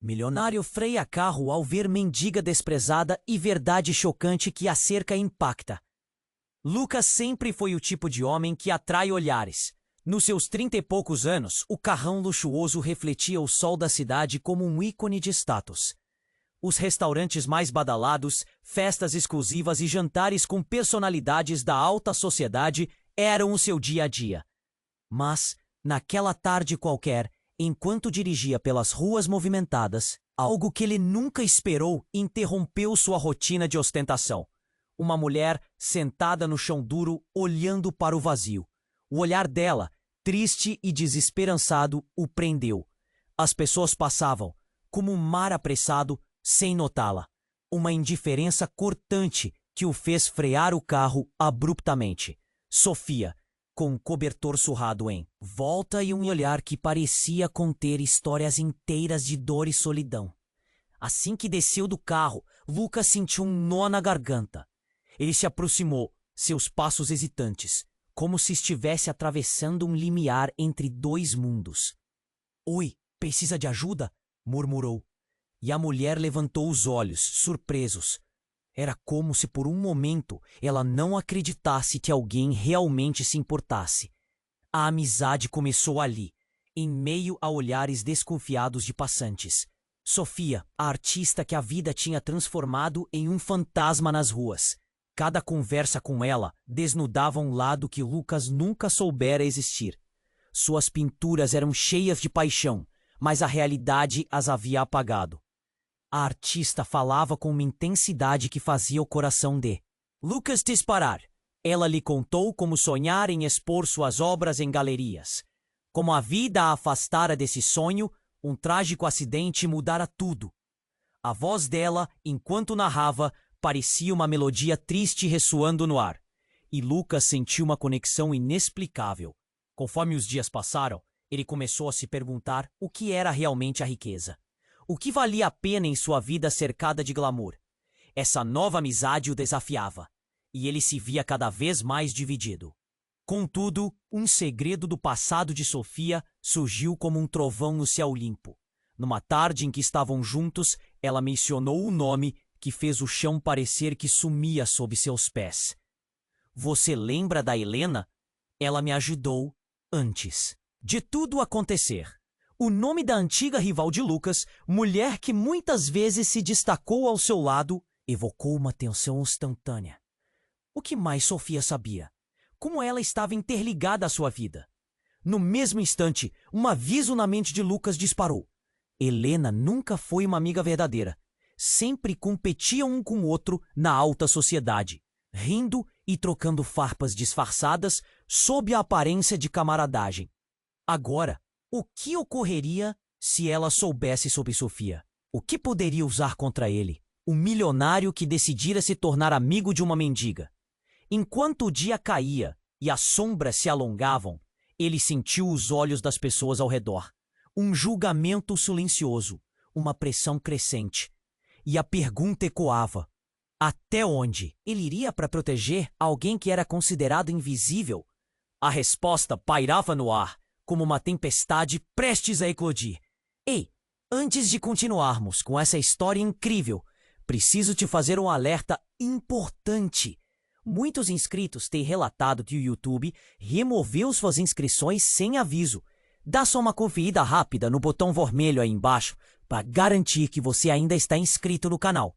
Milionário freia carro ao ver mendiga desprezada e verdade chocante que a cerca impacta. Lucas sempre foi o tipo de homem que atrai olhares. Nos seus 30 e poucos anos, o carrão luxuoso refletia o sol da cidade como um ícone de status. Os restaurantes mais badalados, festas exclusivas e jantares com personalidades da alta sociedade eram o seu dia a dia. Mas, naquela tarde qualquer, enquanto dirigia pelas ruas movimentadas, algo que ele nunca esperou interrompeu sua rotina de ostentação. Uma mulher sentada no chão duro, olhando para o vazio. O olhar dela, triste e desesperançado, o prendeu. As pessoas passavam, como um mar apressado, sem notá-la. Uma indiferença cortante que o fez frear o carro abruptamente. Sofia, com um cobertor surrado em volta e um olhar que parecia conter histórias inteiras de dor e solidão. Assim que desceu do carro, Lucas sentiu um nó na garganta. Ele se aproximou, seus passos hesitantes, como se estivesse atravessando um limiar entre dois mundos. "Oi, precisa de ajuda?" murmurou. E a mulher levantou os olhos, surpresos. Era como se por um momento ela não acreditasse que alguém realmente se importasse. A amizade começou ali, em meio a olhares desconfiados de passantes. Sofia, a artista que a vida tinha transformado em um fantasma nas ruas. Cada conversa com ela desnudava um lado que Lucas nunca soubera existir. Suas pinturas eram cheias de paixão, mas a realidade as havia apagado. A artista falava com uma intensidade que fazia o coração de Lucas disparar. Ela lhe contou como sonhar em expor suas obras em galerias. Como a vida a afastara desse sonho, um trágico acidente mudara tudo. A voz dela, enquanto narrava, parecia uma melodia triste ressoando no ar. E Lucas sentiu uma conexão inexplicável. Conforme os dias passaram, ele começou a se perguntar o que era realmente a riqueza. O que valia a pena em sua vida cercada de glamour? Essa nova amizade o desafiava, e ele se via cada vez mais dividido. Contudo, um segredo do passado de Sofia surgiu como um trovão no céu limpo. Numa tarde em que estavam juntos, ela mencionou o nome que fez o chão parecer que sumia sob seus pés. "Você lembra da Helena? Ela me ajudou antes de tudo acontecer." O nome da antiga rival de Lucas, mulher que muitas vezes se destacou ao seu lado, evocou uma tensão instantânea. O que mais Sofia sabia? Como ela estava interligada à sua vida? No mesmo instante, um aviso na mente de Lucas disparou. Helena nunca foi uma amiga verdadeira. Sempre competiam um com o outro na alta sociedade, rindo e trocando farpas disfarçadas sob a aparência de camaradagem. Agora, o que ocorreria se ela soubesse sobre Sofia? O que poderia usar contra ele? Um milionário que decidira se tornar amigo de uma mendiga. Enquanto o dia caía e as sombras se alongavam, ele sentiu os olhos das pessoas ao redor. Um julgamento silencioso, uma pressão crescente. E a pergunta ecoava: até onde? Ele iria para proteger alguém que era considerado invisível? A resposta pairava no ar, como uma tempestade prestes a eclodir. Ei, antes de continuarmos com essa história incrível, preciso te fazer um alerta importante. Muitos inscritos têm relatado que o YouTube removeu suas inscrições sem aviso. Dá só uma conferida rápida no botão vermelho aí embaixo para garantir que você ainda está inscrito no canal.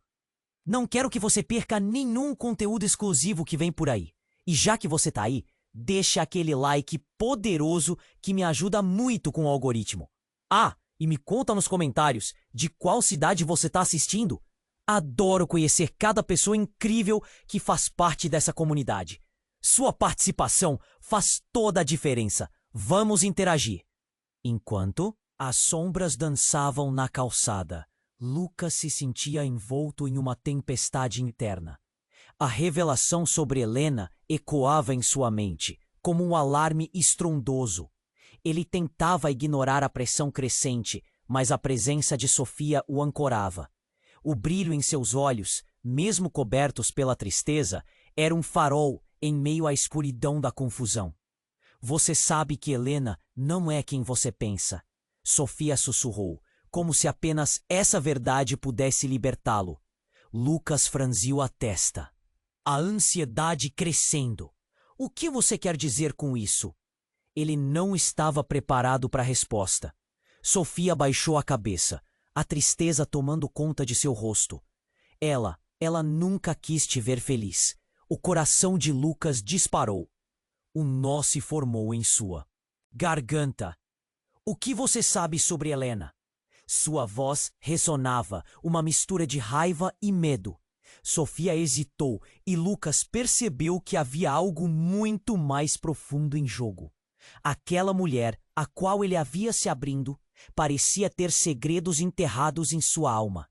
Não quero que você perca nenhum conteúdo exclusivo que vem por aí. E já que você está aí, deixa aquele like poderoso que me ajuda muito com o algoritmo. Ah, e me conta nos comentários de qual cidade você está assistindo. Adoro conhecer cada pessoa incrível que faz parte dessa comunidade. Sua participação faz toda a diferença. Vamos interagir. Enquanto as sombras dançavam na calçada, Lucas se sentia envolto em uma tempestade interna. A revelação sobre Helena ecoava em sua mente, como um alarme estrondoso. Ele tentava ignorar a pressão crescente, mas a presença de Sofia o ancorava. O brilho em seus olhos, mesmo cobertos pela tristeza, era um farol em meio à escuridão da confusão. Você sabe que Helena não é quem você pensa, Sofia sussurrou, como se apenas essa verdade pudesse libertá-lo. Lucas franziu a testa. A ansiedade crescendo. O que você quer dizer com isso? Ele não estava preparado para a resposta. Sofia baixou a cabeça, a tristeza tomando conta de seu rosto. Ela nunca quis te ver feliz. O coração de Lucas disparou. Um nó se formou em sua garganta. O que você sabe sobre Helena? Sua voz ressonava, uma mistura de raiva e medo. Sofia hesitou e Lucas percebeu que havia algo muito mais profundo em jogo. Aquela mulher, a qual ele havia se abrindo, parecia ter segredos enterrados em sua alma.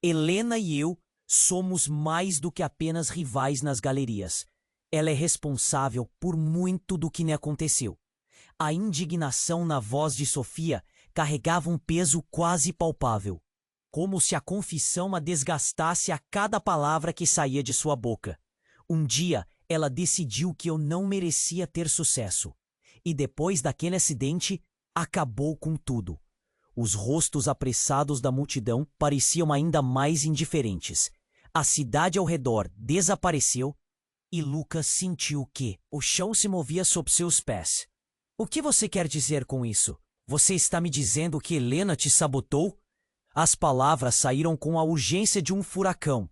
Helena e eu somos mais do que apenas rivais nas galerias. Ela é responsável por muito do que me aconteceu. A indignação na voz de Sofia carregava um peso quase palpável, como se a confissão a desgastasse a cada palavra que saía de sua boca. Um dia, ela decidiu que eu não merecia ter sucesso. E depois daquele acidente, acabou com tudo. Os rostos apressados da multidão pareciam ainda mais indiferentes. A cidade ao redor desapareceu e Lucas sentiu que o chão se movia sob seus pés. O que você quer dizer com isso? Você está me dizendo que Helena te sabotou? As palavras saíram com a urgência de um furacão.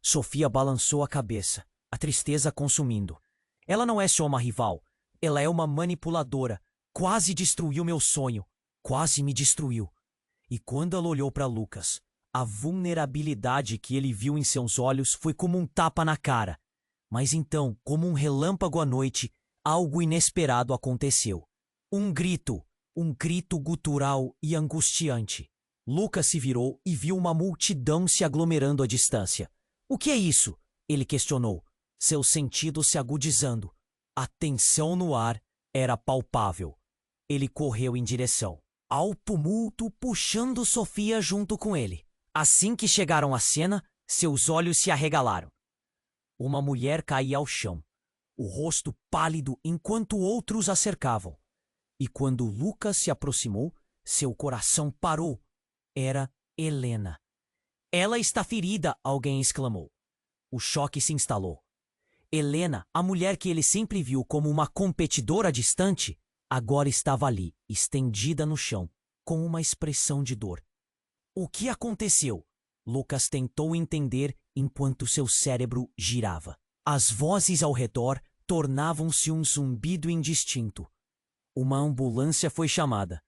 Sofia balançou a cabeça, a tristeza consumindo. Ela não é só uma rival. Ela é uma manipuladora. Quase destruiu meu sonho. Quase me destruiu. E quando ela olhou para Lucas, a vulnerabilidade que ele viu em seus olhos foi como um tapa na cara. Mas então, como um relâmpago à noite, algo inesperado aconteceu. Um grito gutural e angustiante. Lucas se virou e viu uma multidão se aglomerando à distância. O que é isso? Ele questionou, seus sentidos se agudizando. A tensão no ar era palpável. Ele correu em direção ao tumulto, puxando Sofia junto com ele. Assim que chegaram à cena, seus olhos se arregalaram. Uma mulher caía ao chão, o rosto pálido enquanto outros a cercavam. E quando Lucas se aproximou, seu coração parou. Era Helena. Ela está ferida, alguém exclamou. O choque se instalou. Helena, a mulher que ele sempre viu como uma competidora distante, agora estava ali, estendida no chão, com uma expressão de dor. O que aconteceu? Lucas tentou entender enquanto seu cérebro girava. As vozes ao redor tornavam-se um zumbido indistinto. Uma ambulância foi chamada,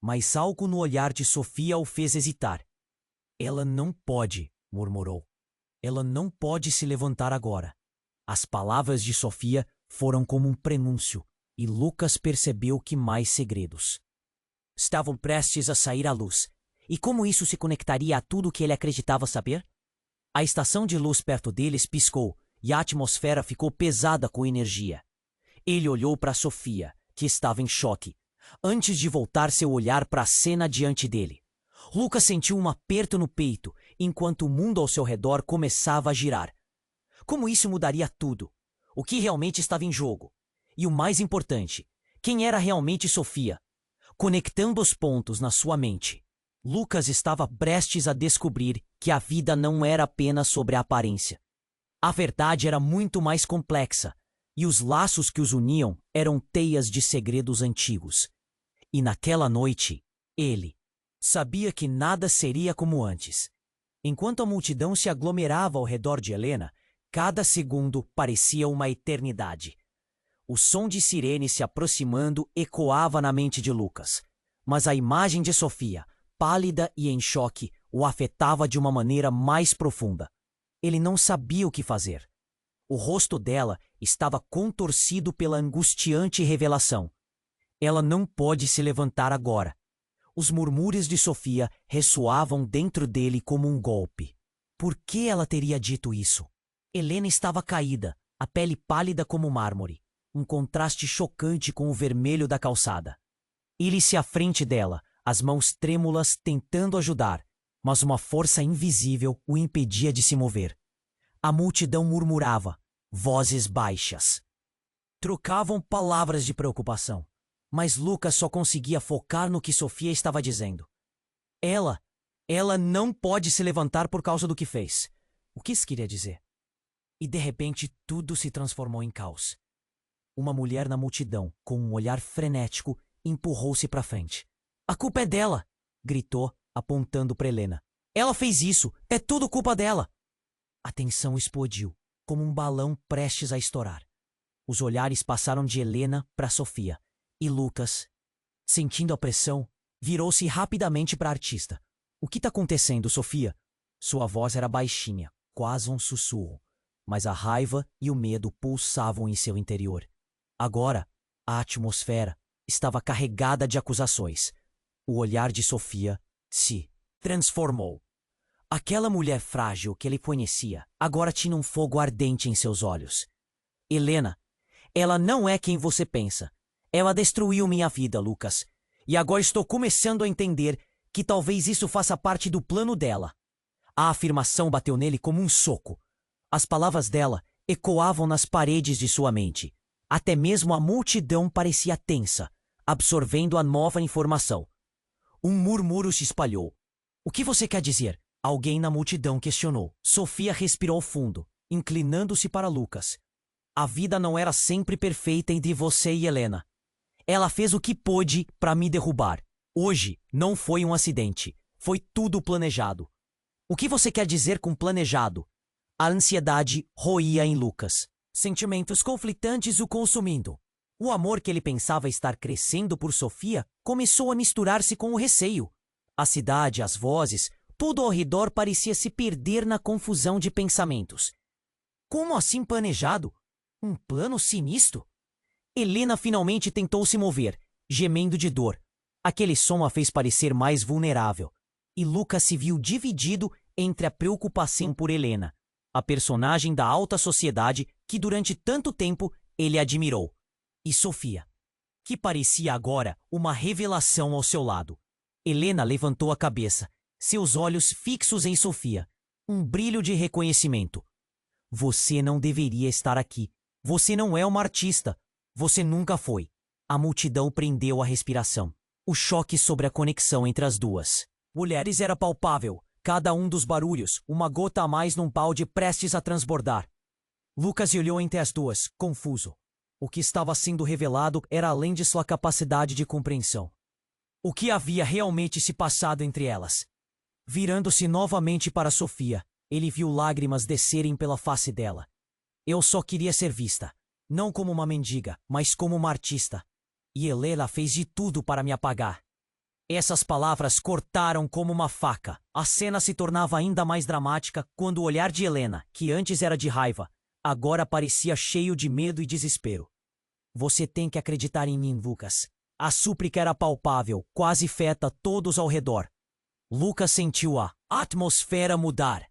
mas algo no olhar de Sofia o fez hesitar. Ela não pode, murmurou. Ela não pode se levantar agora. As palavras de Sofia foram como um prenúncio, e Lucas percebeu que mais segredos estavam prestes a sair à luz. E como isso se conectaria a tudo que ele acreditava saber? A estação de luz perto deles piscou, e a atmosfera ficou pesada com energia. Ele olhou para Sofia, que estava em choque, antes de voltar seu olhar para a cena diante dele. Lucas sentiu um aperto no peito, enquanto o mundo ao seu redor começava a girar. Como isso mudaria tudo? O que realmente estava em jogo? E o mais importante, quem era realmente Sofia? Conectando os pontos na sua mente, Lucas estava prestes a descobrir que a vida não era apenas sobre a aparência. A verdade era muito mais complexa, e os laços que os uniam eram teias de segredos antigos. E naquela noite, ele sabia que nada seria como antes. Enquanto a multidão se aglomerava ao redor de Helena, cada segundo parecia uma eternidade. O som de sirene se aproximando ecoava na mente de Lucas, mas a imagem de Sofia, pálida e em choque, o afetava de uma maneira mais profunda. Ele não sabia o que fazer. O rosto dela estava contorcido pela angustiante revelação. Ela não pode se levantar agora. Os murmúrios de Sofia ressoavam dentro dele como um golpe. Por que ela teria dito isso? Helena estava caída, a pele pálida como mármore, um contraste chocante com o vermelho da calçada. Ele-se à frente dela, as mãos trêmulas tentando ajudar, mas uma força invisível o impedia de se mover. A multidão murmurava, vozes baixas. Trocavam palavras de preocupação, mas Lucas só conseguia focar no que Sofia estava dizendo. Ela, ela não pode se levantar por causa do que fez. O que isso queria dizer? E de repente tudo se transformou em caos. Uma mulher na multidão, com um olhar frenético, empurrou-se para frente. A culpa é dela! Gritou, apontando para Helena. Ela fez isso! É tudo culpa dela! A tensão explodiu, como um balão prestes a estourar. Os olhares passaram de Helena para Sofia, e Lucas, sentindo a pressão, virou-se rapidamente para a artista. O que está acontecendo, Sofia? Sua voz era baixinha, quase um sussurro, mas a raiva e o medo pulsavam em seu interior. Agora, a atmosfera estava carregada de acusações. O olhar de Sofia se transformou. Aquela mulher frágil que ele conhecia agora tinha um fogo ardente em seus olhos. Helena, ela não é quem você pensa. Ela destruiu minha vida, Lucas. E agora estou começando a entender que talvez isso faça parte do plano dela. A afirmação bateu nele como um soco. As palavras dela ecoavam nas paredes de sua mente. Até mesmo a multidão parecia tensa, absorvendo a nova informação. Um murmúrio se espalhou. O que você quer dizer? Alguém na multidão questionou. Sofia respirou fundo, inclinando-se para Lucas. A vida não era sempre perfeita entre você e Helena. Ela fez o que pôde para me derrubar. Hoje não foi um acidente. Foi tudo planejado. O que você quer dizer com planejado? A ansiedade roía em Lucas. Sentimentos conflitantes o consumindo. O amor que ele pensava estar crescendo por Sofia começou a misturar-se com o receio. A cidade, as vozes, tudo ao redor parecia se perder na confusão de pensamentos. Como assim planejado? Um plano sinistro? Helena finalmente tentou se mover, gemendo de dor. Aquele som a fez parecer mais vulnerável. E Lucas se viu dividido entre a preocupação por Helena, a personagem da alta sociedade que durante tanto tempo ele admirou, e Sofia, que parecia agora uma revelação ao seu lado. Helena levantou a cabeça, seus olhos fixos em Sofia, um brilho de reconhecimento. Você não deveria estar aqui. Você não é uma artista. Você nunca foi. A multidão prendeu a respiração. O choque sobre a conexão entre as duas mulheres era palpável. Cada um dos barulhos, uma gota a mais num balde prestes a transbordar. Lucas olhou entre as duas, confuso. O que estava sendo revelado era além de sua capacidade de compreensão. O que havia realmente se passado entre elas? Virando-se novamente para Sofia, ele viu lágrimas descerem pela face dela. Eu só queria ser vista, não como uma mendiga, mas como uma artista. E Helena fez de tudo para me apagar. Essas palavras cortaram como uma faca. A cena se tornava ainda mais dramática quando o olhar de Helena, que antes era de raiva, agora parecia cheio de medo e desespero. Você tem que acreditar em mim, Lucas. A súplica era palpável, quase feta todos ao redor. Lucas sentiu a atmosfera mudar.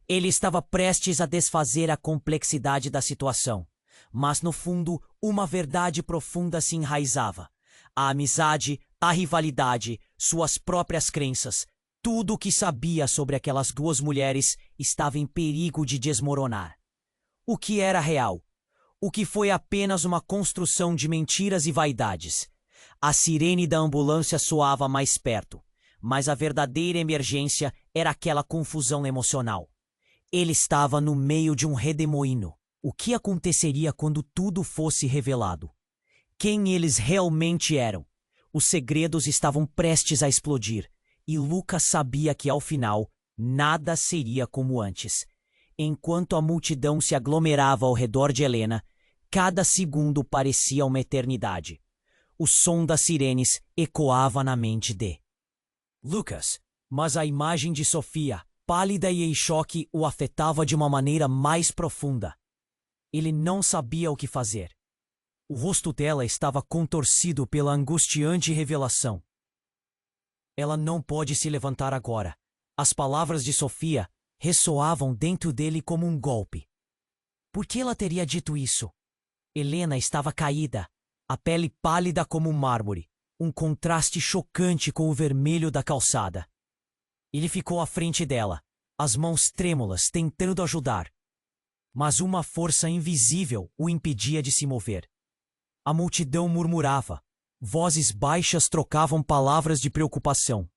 Ele estava prestes a desfazer a complexidade da situação. Mas, no fundo, uma verdade profunda se enraizava. A amizade, a rivalidade, suas próprias crenças, tudo o que sabia sobre aquelas duas mulheres estava em perigo de desmoronar. O que era real? O que foi apenas uma construção de mentiras e vaidades? A sirene da ambulância soava mais perto, mas a verdadeira emergência era aquela confusão emocional. Ele estava no meio de um redemoinho. O que aconteceria quando tudo fosse revelado? Quem eles realmente eram? Os segredos estavam prestes a explodir, e Lucas sabia que, ao final, nada seria como antes. Enquanto a multidão se aglomerava ao redor de Helena, cada segundo parecia uma eternidade. O som das sirenes ecoava na mente de Lucas, mas a imagem de Sofia, pálida e em choque, o afetava de uma maneira mais profunda. Ele não sabia o que fazer. O rosto dela estava contorcido pela angustiante revelação. Ela não pode se levantar agora. As palavras de Sofia ressoavam dentro dele como um golpe. Por que ela teria dito isso? Helena estava caída, a pele pálida como um mármore, um contraste chocante com o vermelho da calçada. Ele ficou à frente dela, as mãos trêmulas, tentando ajudar. Mas uma força invisível o impedia de se mover. A multidão murmurava. Vozes baixas trocavam palavras de preocupação.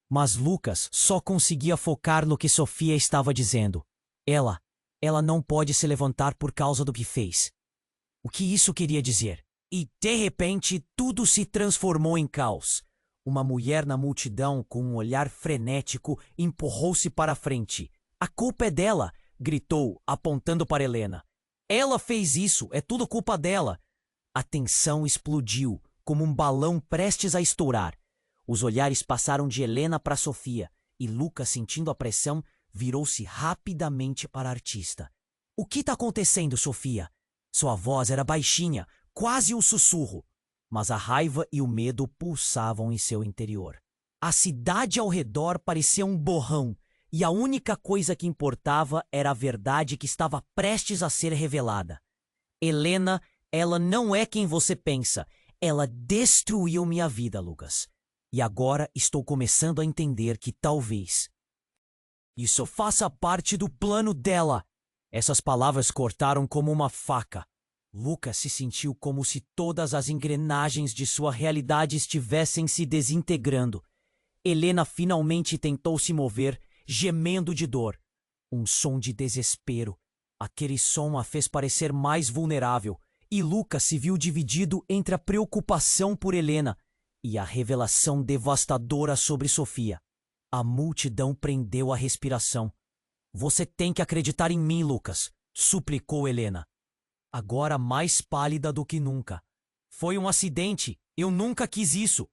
Mas Lucas só conseguia focar no que Sofia estava dizendo. Ela não pode se levantar por causa do que fez. O que isso queria dizer? E, de repente, tudo se transformou em caos. Uma mulher na multidão, com um olhar frenético, empurrou-se para a frente. A culpa é dela, gritou, apontando para Helena. Ela fez isso, é tudo culpa dela. A tensão explodiu, como um balão prestes a estourar. Os olhares passaram de Helena para Sofia, e Lucas, sentindo a pressão, virou-se rapidamente para a artista. O que está acontecendo, Sofia? Sua voz era baixinha, quase um sussurro, mas a raiva e o medo pulsavam em seu interior. A cidade ao redor parecia um borrão, e a única coisa que importava era a verdade que estava prestes a ser revelada. Helena, ela não é quem você pensa. Ela destruiu minha vida, Lucas. E agora estou começando a entender que talvez isso faça parte do plano dela. Essas palavras cortaram como uma faca. Lucas se sentiu como se todas as engrenagens de sua realidade estivessem se desintegrando. Helena finalmente tentou se mover, gemendo de dor. Um som de desespero. Aquele som a fez parecer mais vulnerável, e Lucas se viu dividido entre a preocupação por Helena e a revelação devastadora sobre Sofia. A multidão prendeu a respiração. Você tem que acreditar em mim, Lucas, suplicou Helena, agora mais pálida do que nunca. Foi um acidente, eu nunca quis isso.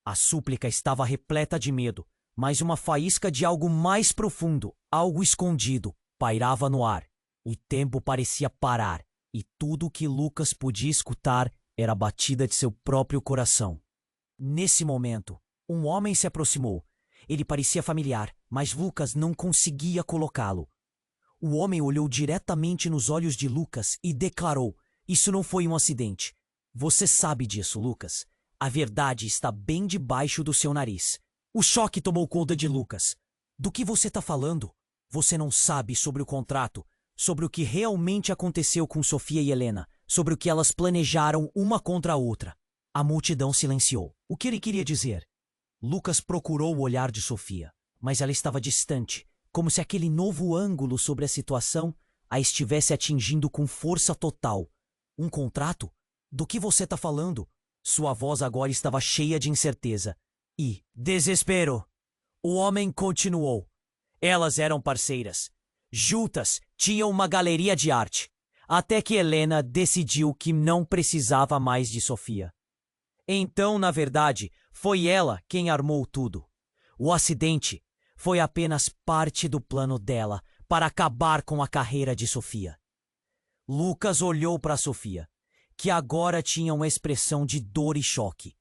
A súplica estava repleta de medo, mas uma faísca de algo mais profundo, algo escondido, pairava no ar. O tempo parecia parar, e tudo o que Lucas podia escutar era a batida de seu próprio coração. Nesse momento, um homem se aproximou. Ele parecia familiar, mas Lucas não conseguia colocá-lo. O homem olhou diretamente nos olhos de Lucas e declarou: isso não foi um acidente. Você sabe disso, Lucas. A verdade está bem debaixo do seu nariz. O choque tomou conta de Lucas. Do que você está falando? Você não sabe sobre o contrato, sobre o que realmente aconteceu com Sofia e Helena, sobre o que elas planejaram uma contra a outra. A multidão silenciou. O que ele queria dizer? Lucas procurou o olhar de Sofia, mas ela estava distante, como se aquele novo ângulo sobre a situação a estivesse atingindo com força total. Um contrato? Do que você está falando? Sua voz agora estava cheia de incerteza e desespero. O homem continuou. Elas eram parceiras. Juntas tinham uma galeria de arte, até que Helena decidiu que não precisava mais de Sofia. Então, na verdade, foi ela quem armou tudo. O acidente foi apenas parte do plano dela para acabar com a carreira de Sofia. Lucas olhou para Sofia, que agora tinha uma expressão de dor e choque.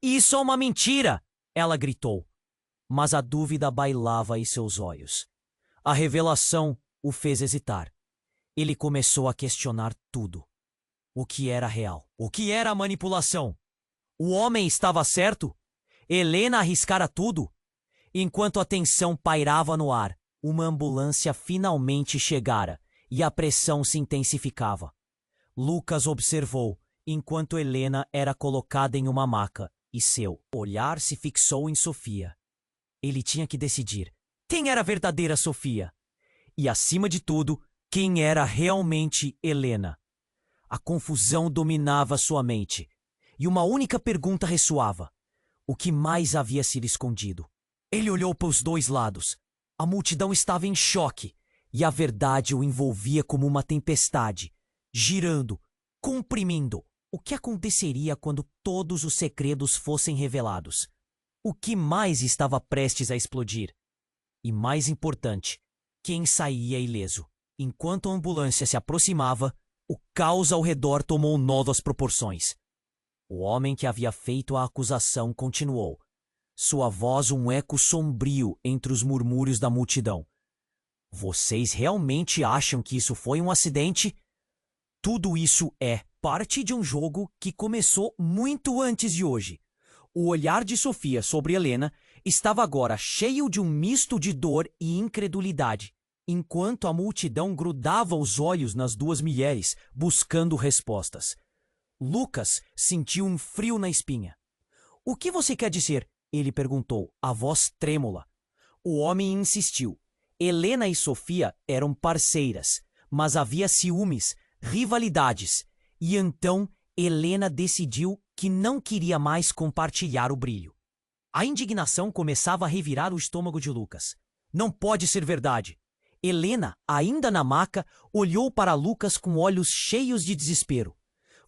Isso é uma mentira! Ela gritou. Mas a dúvida bailava em seus olhos. A revelação o fez hesitar. Ele começou a questionar tudo. O que era real? O que era manipulação? O homem estava certo? Helena arriscara tudo? Enquanto a tensão pairava no ar, uma ambulância finalmente chegara e a pressão se intensificava. Lucas observou enquanto Helena era colocada em uma maca e seu olhar se fixou em Sofia. Ele tinha que decidir quem era a verdadeira Sofia e, acima de tudo, quem era realmente Helena. A confusão dominava sua mente. E uma única pergunta ressoava: o que mais havia sido escondido? Ele olhou para os dois lados. A multidão estava em choque, e a verdade o envolvia como uma tempestade, girando, comprimindo. O que aconteceria quando todos os segredos fossem revelados? O que mais estava prestes a explodir? E mais importante, quem saía ileso? Enquanto a ambulância se aproximava, o caos ao redor tomou novas proporções. O homem que havia feito a acusação continuou, sua voz um eco sombrio entre os murmúrios da multidão. Vocês realmente acham que isso foi um acidente? Tudo isso é parte de um jogo que começou muito antes de hoje. O olhar de Sofia sobre Helena estava agora cheio de um misto de dor e incredulidade, enquanto a multidão grudava os olhos nas duas mulheres, buscando respostas. Lucas sentiu um frio na espinha. O que você quer dizer? Ele perguntou, a voz trêmula. O homem insistiu. Helena e Sofia eram parceiras, mas havia ciúmes, rivalidades, e então Helena decidiu que não queria mais compartilhar o brilho. A indignação começava a revirar o estômago de Lucas. Não pode ser verdade. Helena, ainda na maca, olhou para Lucas com olhos cheios de desespero.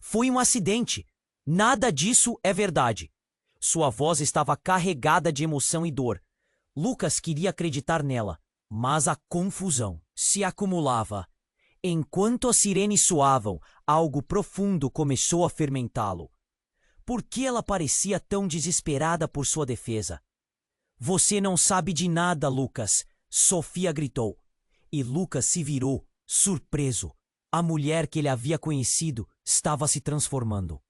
Foi um acidente. Nada disso é verdade. Sua voz estava carregada de emoção e dor. Lucas queria acreditar nela, mas a confusão se acumulava. Enquanto as sirenes soavam, algo profundo começou a fermentá-lo. Por que ela parecia tão desesperada por sua defesa? Você não sabe de nada, Lucas, Sofia gritou. E Lucas se virou, surpreso. A mulher que ele havia conhecido estava se transformando,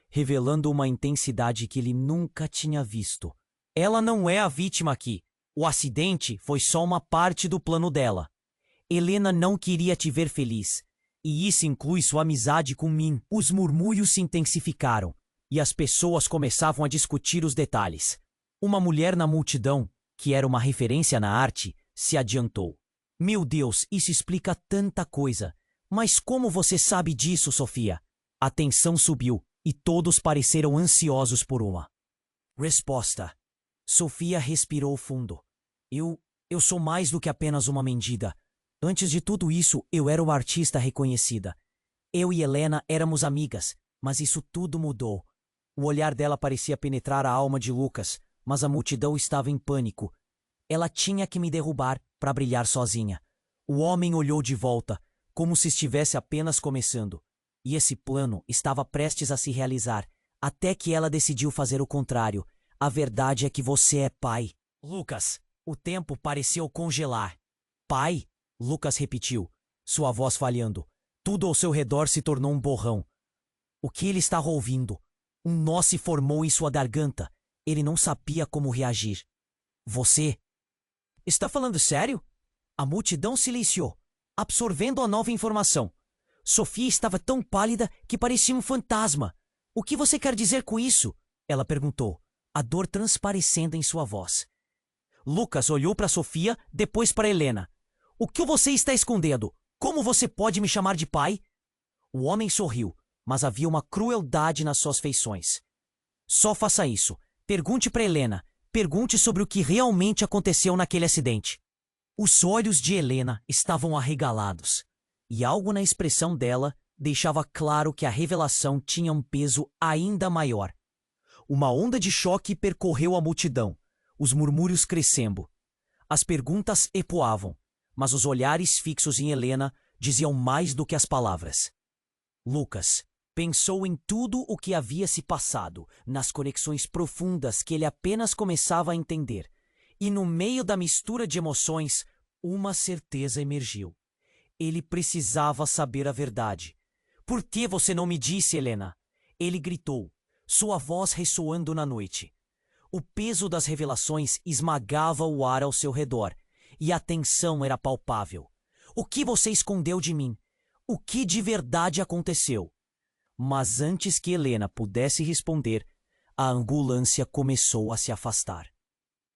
revelando uma intensidade que ele nunca tinha visto. Ela não é a vítima aqui. O acidente foi só uma parte do plano dela. Helena não queria te ver feliz, e isso inclui sua amizade com mim. Os murmúrios se intensificaram, e as pessoas começavam a discutir os detalhes. Uma mulher na multidão, que era uma referência na arte, se adiantou. Meu Deus, isso explica tanta coisa. Mas como você sabe disso, Sofia? A tensão subiu, e todos pareceram ansiosos por uma resposta. Sofia respirou fundo. Eu sou mais do que apenas uma mendiga. Antes de tudo isso, eu era uma artista reconhecida. Eu e Helena éramos amigas, mas isso tudo mudou. O olhar dela parecia penetrar a alma de Lucas, mas a multidão estava em pânico. Ela tinha que me derrubar para brilhar sozinha. O homem olhou de volta, como se estivesse apenas começando. E esse plano estava prestes a se realizar, até que ela decidiu fazer o contrário. A verdade é que você é pai. Lucas, o tempo pareceu congelar. Pai? Lucas repetiu, sua voz falhando. Tudo ao seu redor se tornou um borrão. O que ele estava ouvindo? Um nó se formou em sua garganta. Ele não sabia como reagir. Você? Está falando sério? A multidão silenciou, absorvendo a nova informação. Sofia estava tão pálida que parecia um fantasma. O que você quer dizer com isso? Ela perguntou, a dor transparecendo em sua voz. Lucas olhou para Sofia, depois para Helena. O que você está escondendo? Como você pode me chamar de pai? O homem sorriu, mas havia uma crueldade nas suas feições. Só faça isso. Pergunte para Helena. Pergunte sobre o que realmente aconteceu naquele acidente. Os olhos de Helena estavam arregalados, e algo na expressão dela deixava claro que a revelação tinha um peso ainda maior. Uma onda de choque percorreu a multidão, os murmúrios crescendo. As perguntas ecoavam, mas os olhares fixos em Helena diziam mais do que as palavras. Lucas pensou em tudo o que havia se passado, nas conexões profundas que ele apenas começava a entender. E no meio da mistura de emoções, uma certeza emergiu. Ele precisava saber a verdade. Por que você não me disse, Helena? Ele gritou, sua voz ressoando na noite. O peso das revelações esmagava o ar ao seu redor, e a tensão era palpável. O que você escondeu de mim? O que de verdade aconteceu? Mas antes que Helena pudesse responder, a ambulância começou a se afastar.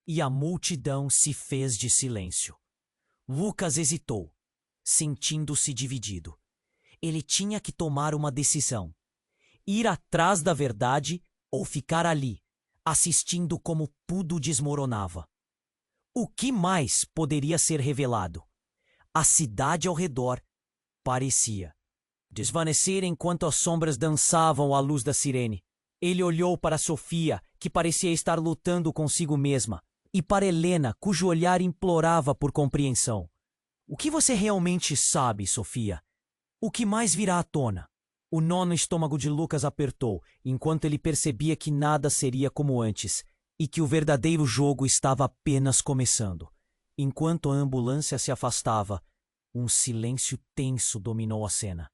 E a multidão se fez de silêncio. Lucas hesitou, sentindo-se dividido. Ele tinha que tomar uma decisão. Ir atrás da verdade ou ficar ali, assistindo como tudo desmoronava. O que mais poderia ser revelado? A cidade ao redor parecia desvanecer enquanto as sombras dançavam à luz da sirene. Ele olhou para Sofia, que parecia estar lutando consigo mesma, e para Helena, cujo olhar implorava por compreensão. O que você realmente sabe, Sofia? O que mais virá à tona? O nó no estômago de Lucas apertou, enquanto ele percebia que nada seria como antes, e que o verdadeiro jogo estava apenas começando. Enquanto a ambulância se afastava, um silêncio tenso dominou a cena.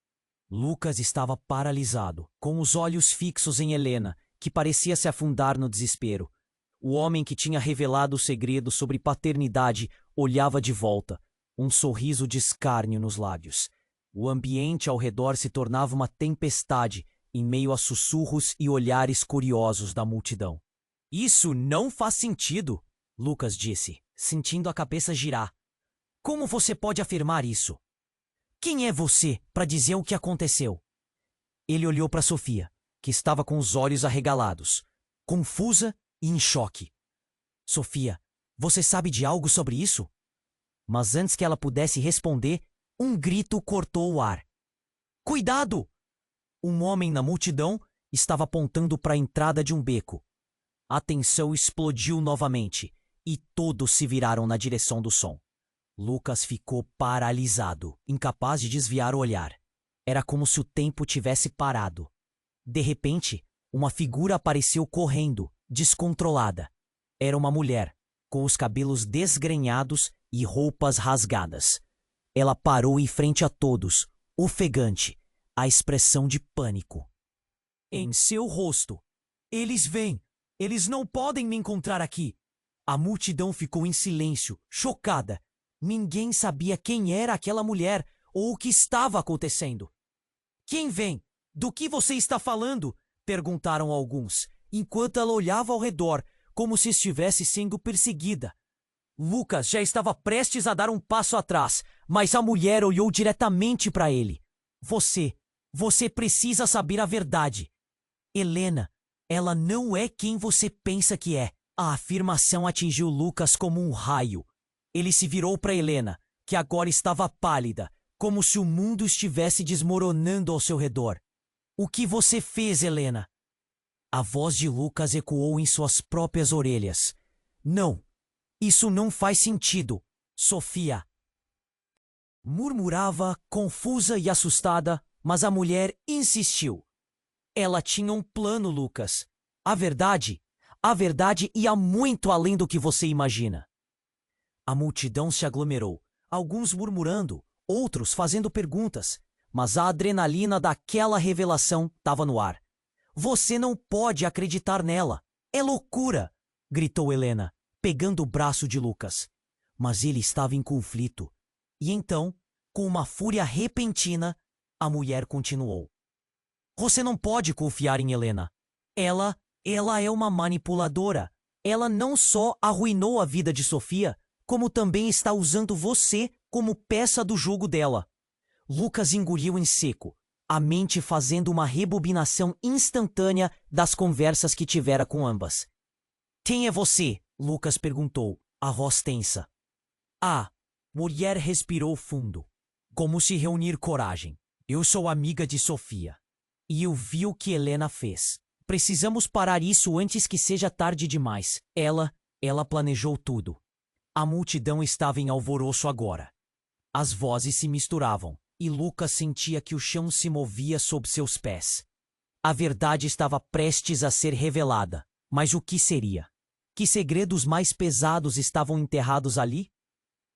Lucas estava paralisado, com os olhos fixos em Helena, que parecia se afundar no desespero. O homem que tinha revelado o segredo sobre paternidade olhava de volta, um sorriso de escárnio nos lábios. O ambiente ao redor se tornava uma tempestade em meio a sussurros e olhares curiosos da multidão. Isso não faz sentido, Lucas disse, sentindo a cabeça girar. Como você pode afirmar isso? Quem é você para dizer o que aconteceu? Ele olhou para Sofia, que estava com os olhos arregalados, confusa e em choque. Sofia, você sabe de algo sobre isso? Mas antes que ela pudesse responder, um grito cortou o ar. Cuidado! Um homem na multidão estava apontando para a entrada de um beco. A tensão explodiu novamente e todos se viraram na direção do som. Lucas ficou paralisado, incapaz de desviar o olhar. Era como se o tempo tivesse parado. De repente, uma figura apareceu correndo, descontrolada. Era uma mulher, com os cabelos desgrenhados e roupas rasgadas. Ela parou em frente a todos, ofegante, a expressão de pânico. Em seu rosto. Eles vêm! Eles não podem me encontrar aqui! A multidão ficou em silêncio, chocada. Ninguém sabia quem era aquela mulher ou o que estava acontecendo. Quem vem? Do que você está falando? Perguntaram alguns, enquanto ela olhava ao redor, como se estivesse sendo perseguida. Lucas já estava prestes a dar um passo atrás, mas a mulher olhou diretamente para ele. Você precisa saber a verdade. Helena, ela não é quem você pensa que é. A afirmação atingiu Lucas como um raio. Ele se virou para Helena, que agora estava pálida, como se o mundo estivesse desmoronando ao seu redor. O que você fez, Helena? A voz de Lucas ecoou em suas próprias orelhas. Não, isso não faz sentido, Sofia. Murmurava, confusa e assustada, mas a mulher insistiu. Ela tinha um plano, Lucas. A verdade ia muito além do que você imagina. A multidão se aglomerou, alguns murmurando, outros fazendo perguntas, mas a adrenalina daquela revelação estava no ar. Você não pode acreditar nela. É loucura! Gritou Helena, pegando o braço de Lucas. Mas ele estava em conflito. E então, com uma fúria repentina, a mulher continuou. Você não pode confiar em Helena. Ela é uma manipuladora. Ela não só arruinou a vida de Sofia, como também está usando você como peça do jogo dela. Lucas engoliu em seco, a mente fazendo uma rebobinação instantânea das conversas que tivera com ambas. Quem é você? Lucas perguntou, a voz tensa. A mulher respirou fundo, como se reunir coragem. Eu sou amiga de Sofia. E eu vi o que Helena fez. Precisamos parar isso antes que seja tarde demais. Ela planejou tudo. A multidão estava em alvoroço agora. As vozes se misturavam, e Lucas sentia que o chão se movia sob seus pés. A verdade estava prestes a ser revelada, mas o que seria? Que segredos mais pesados estavam enterrados ali?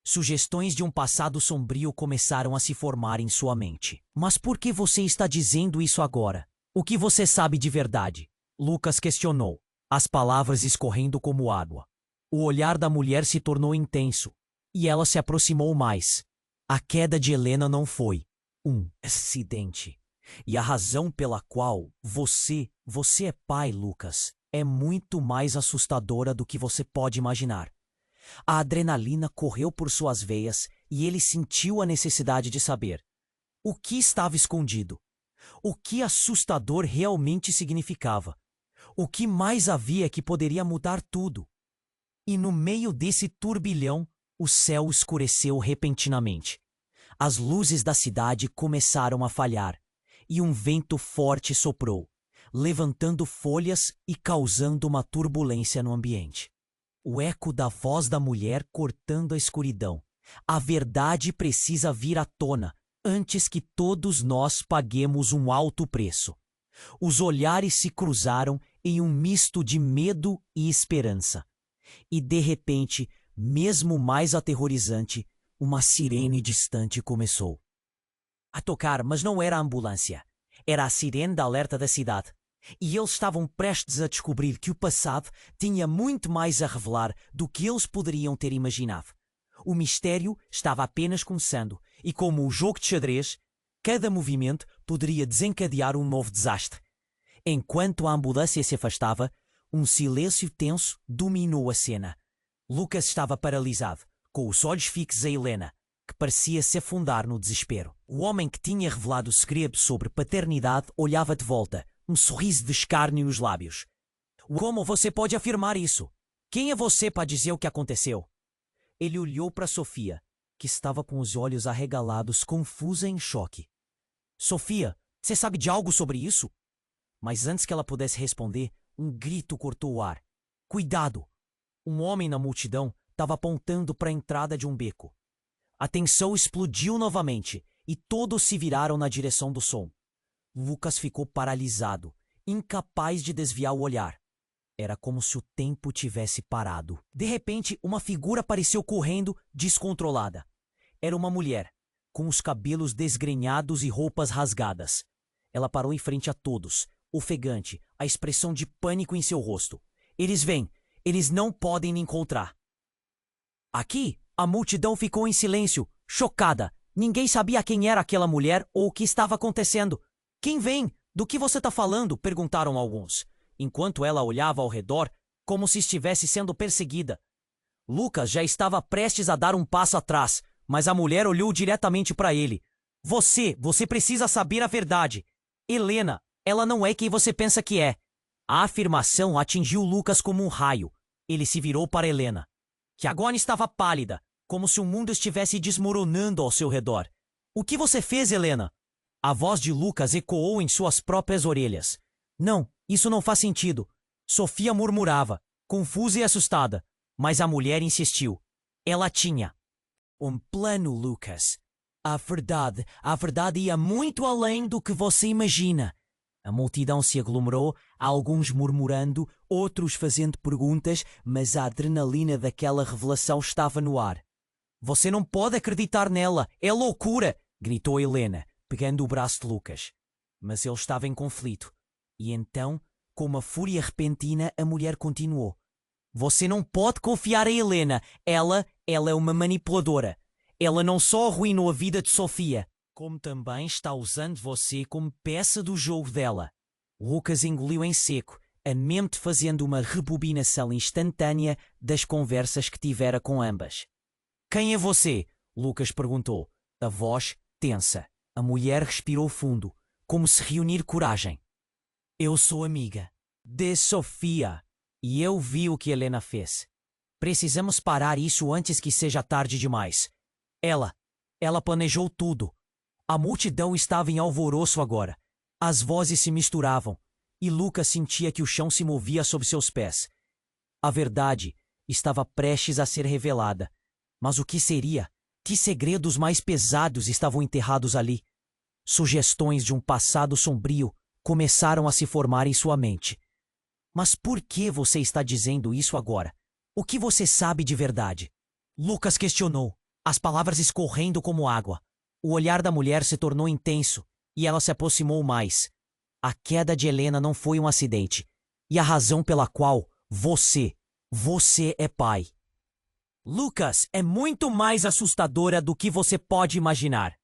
Sugestões de um passado sombrio começaram a se formar em sua mente. Mas por que você está dizendo isso agora? O que você sabe de verdade? Lucas questionou, as palavras escorrendo como água. O olhar da mulher se tornou intenso, e ela se aproximou mais. A queda de Helena não foi um acidente. E a razão pela qual você é pai, Lucas, é muito mais assustadora do que você pode imaginar. A adrenalina correu por suas veias e ele sentiu a necessidade de saber o que estava escondido, o que assustador realmente significava, o que mais havia que poderia mudar tudo. E no meio desse turbilhão, o céu escureceu repentinamente. As luzes da cidade começaram a falhar e um vento forte soprou, levantando folhas e causando uma turbulência no ambiente. O eco da voz da mulher cortando a escuridão. A verdade precisa vir à tona, antes que todos nós paguemos um alto preço. Os olhares se cruzaram em um misto de medo e esperança. E de repente, mesmo mais aterrorizante, uma sirene distante começou a tocar, mas não era a ambulância. Era a sirene de alerta da cidade. E eles estavam prestes a descobrir que o passado tinha muito mais a revelar do que eles poderiam ter imaginado. O mistério estava apenas começando, e como o jogo de xadrez, cada movimento poderia desencadear um novo desastre. Enquanto a ambulância se afastava, Um silêncio tenso dominou a cena. Lucas estava paralisado, com os olhos fixos em Helena, que parecia se afundar no desespero. O homem que tinha revelado o segredo sobre paternidade olhava de volta, um sorriso de escárnio nos lábios. Como você pode afirmar isso? Quem é você para dizer o que aconteceu? Ele olhou para Sofia, que estava com os olhos arregalados, confusa e em choque. Sofia, você sabe de algo sobre isso? Mas antes que ela pudesse responder, um grito cortou o ar. Cuidado! Um homem na multidão estava apontando para a entrada de um beco. A tensão explodiu novamente e todos se viraram na direção do som. Lucas ficou paralisado, incapaz de desviar o olhar. Era como se o tempo tivesse parado. De repente, uma figura apareceu correndo, descontrolada. Era uma mulher, com os cabelos desgrenhados e roupas rasgadas. Ela parou em frente a todos, ofegante, a expressão de pânico em seu rosto. Eles vêm! Eles não podem me encontrar. Aqui, a multidão ficou em silêncio, chocada. Ninguém sabia quem era aquela mulher ou o que estava acontecendo. Quem vem? Do que você está falando? Perguntaram alguns, enquanto ela olhava ao redor como se estivesse sendo perseguida. Lucas já estava prestes a dar um passo atrás, mas a mulher olhou diretamente para ele. Você precisa saber a verdade. Helena, ela não é quem você pensa que é. A afirmação atingiu Lucas como um raio. Ele se virou para Helena, que agora estava pálida, como se o mundo estivesse desmoronando ao seu redor. O que você fez, Helena? A voz de Lucas ecoou em suas próprias orelhas. Não, isso não faz sentido. Sofia murmurava, confusa e assustada, mas a mulher insistiu. Ela tinha um plano, Lucas. A verdade ia muito além do que você imagina. A multidão se aglomerou, alguns murmurando, outros fazendo perguntas, mas a adrenalina daquela revelação estava no ar. Você não pode acreditar nela, é loucura! Gritou Helena, pegando o braço de Lucas. Mas ele estava em conflito. E então, com uma fúria repentina, a mulher continuou. Você não pode confiar em Helena. Ela é uma manipuladora. Ela não só arruinou a vida de Sofia, como também está usando você como peça do jogo dela. Lucas engoliu em seco, a mente fazendo uma rebobinação instantânea das conversas que tivera com ambas. Quem é você? Lucas perguntou, a voz tensa. A mulher respirou fundo, como se reunir coragem. Eu sou amiga de Sofia e eu vi o que Helena fez. Precisamos parar isso antes que seja tarde demais. Ela planejou tudo. A multidão estava em alvoroço agora. As vozes se misturavam e Lucas sentia que o chão se movia sob seus pés. A verdade estava prestes a ser revelada. Mas o que seria? Que segredos mais pesados estavam enterrados ali? Sugestões de um passado sombrio começaram a se formar em sua mente. Mas por que você está dizendo isso agora? O que você sabe de verdade? Lucas questionou, as palavras escorrendo como água. O olhar da mulher se tornou intenso e ela se aproximou mais. A queda de Helena não foi um acidente. E a razão pela qual você é pai. Lucas é muito mais assustadora do que você pode imaginar.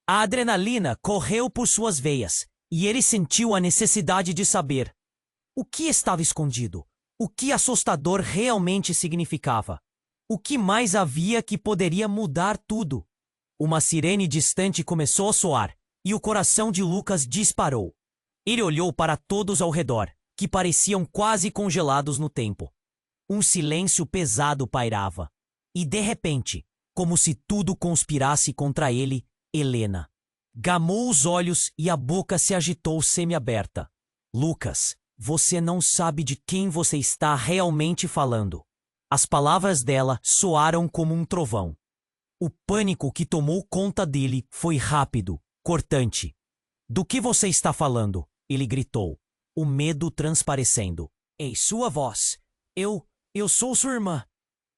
A adrenalina correu por suas veias e ele sentiu a necessidade de saber o que estava escondido, o que assustador realmente significava, o que mais havia que poderia mudar tudo. Uma sirene distante começou a soar e o coração de Lucas disparou. Ele olhou para todos ao redor, que pareciam quase congelados no tempo. Um silêncio pesado pairava. E de repente, como se tudo conspirasse contra ele, Helena gamou os olhos e a boca se agitou semiaberta. Lucas, você não sabe de quem você está realmente falando. As palavras dela soaram como um trovão. O pânico que tomou conta dele foi rápido, cortante. Do que você está falando? Ele gritou, o medo transparecendo. Em sua voz. Eu sou sua irmã.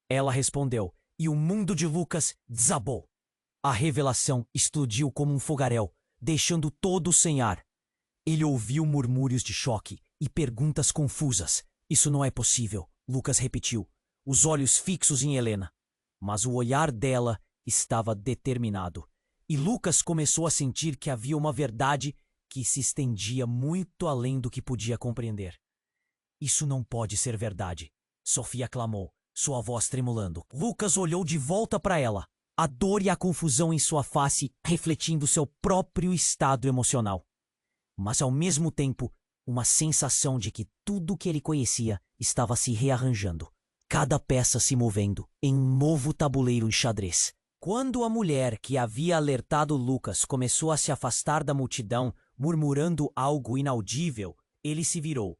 Ela respondeu, e o mundo de Lucas desabou. A revelação explodiu como um fogaréu, deixando todos sem ar. Ele ouviu murmúrios de choque e perguntas confusas. Isso não é possível, Lucas repetiu, os olhos fixos em Helena. Mas o olhar dela estava determinado. E Lucas começou a sentir que havia uma verdade que se estendia muito além do que podia compreender. Isso não pode ser verdade, Sofia clamou, sua voz tremulando. Lucas olhou de volta para ela, a dor e a confusão em sua face refletindo seu próprio estado emocional. Mas ao mesmo tempo, uma sensação de que tudo o que ele conhecia estava se rearranjando, cada peça se movendo em um novo tabuleiro de xadrez. Quando a mulher que havia alertado Lucas começou a se afastar da multidão, murmurando algo inaudível, ele se virou.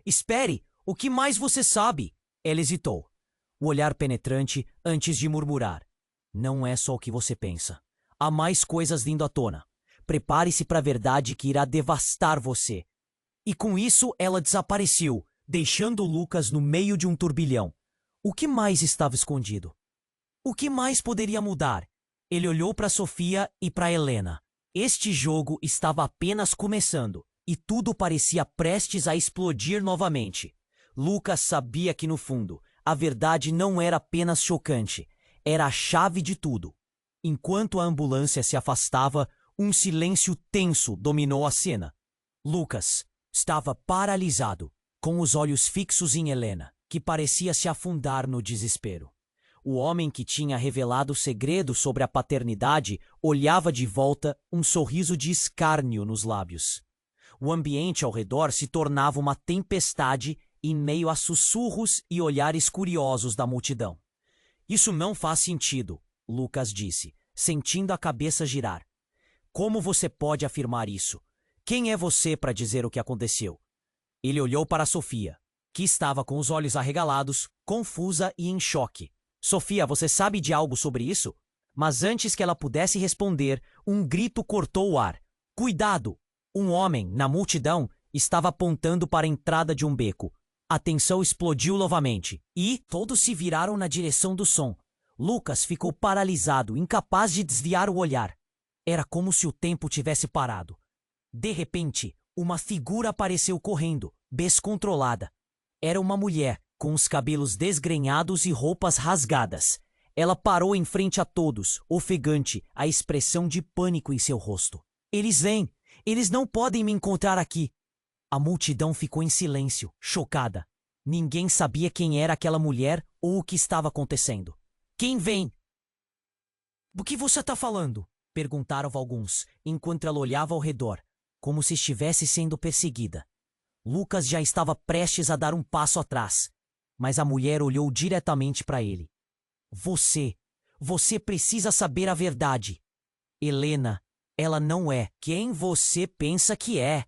Espere, o que mais você sabe? Ela hesitou, o olhar penetrante antes de murmurar. Não é só o que você pensa. Há mais coisas vindo à tona. Prepare-se para a verdade que irá devastar você. E com isso ela desapareceu, deixando Lucas no meio de um turbilhão. O que mais estava escondido? O que mais poderia mudar? Ele olhou para Sofia e para Helena. Este jogo estava apenas começando, e tudo parecia prestes a explodir novamente. Lucas sabia que, no fundo, a verdade não era apenas chocante, era a chave de tudo. Enquanto a ambulância se afastava, um silêncio tenso dominou a cena. Lucas estava paralisado, com os olhos fixos em Helena, que parecia se afundar no desespero. O homem que tinha revelado o segredo sobre a paternidade olhava de volta, um sorriso de escárnio nos lábios. O ambiente ao redor se tornava uma tempestade em meio a sussurros e olhares curiosos da multidão. Isso não faz sentido, Lucas disse, sentindo a cabeça girar. Como você pode afirmar isso? Quem é você para dizer o que aconteceu? Ele olhou para Sofia, que estava com os olhos arregalados, confusa e em choque. Sofia, você sabe de algo sobre isso? Mas antes que ela pudesse responder, um grito cortou o ar. Cuidado! Um homem, na multidão, estava apontando para a entrada de um beco. A tensão explodiu novamente, e todos se viraram na direção do som. Lucas ficou paralisado, incapaz de desviar o olhar. Era como se o tempo tivesse parado. De repente, uma figura apareceu correndo, descontrolada. Era uma mulher, com os cabelos desgrenhados e roupas rasgadas. Ela parou em frente a todos, ofegante, a expressão de pânico em seu rosto. Eles vêm! Eles não podem me encontrar aqui! A multidão ficou em silêncio, chocada. Ninguém sabia quem era aquela mulher ou o que estava acontecendo. Quem vem? Do que você está falando? Perguntaram alguns, enquanto ela olhava ao redor, como se estivesse sendo perseguida. Lucas já estava prestes a dar um passo atrás, mas a mulher olhou diretamente para ele. Você precisa saber a verdade. Helena, ela não é quem você pensa que é.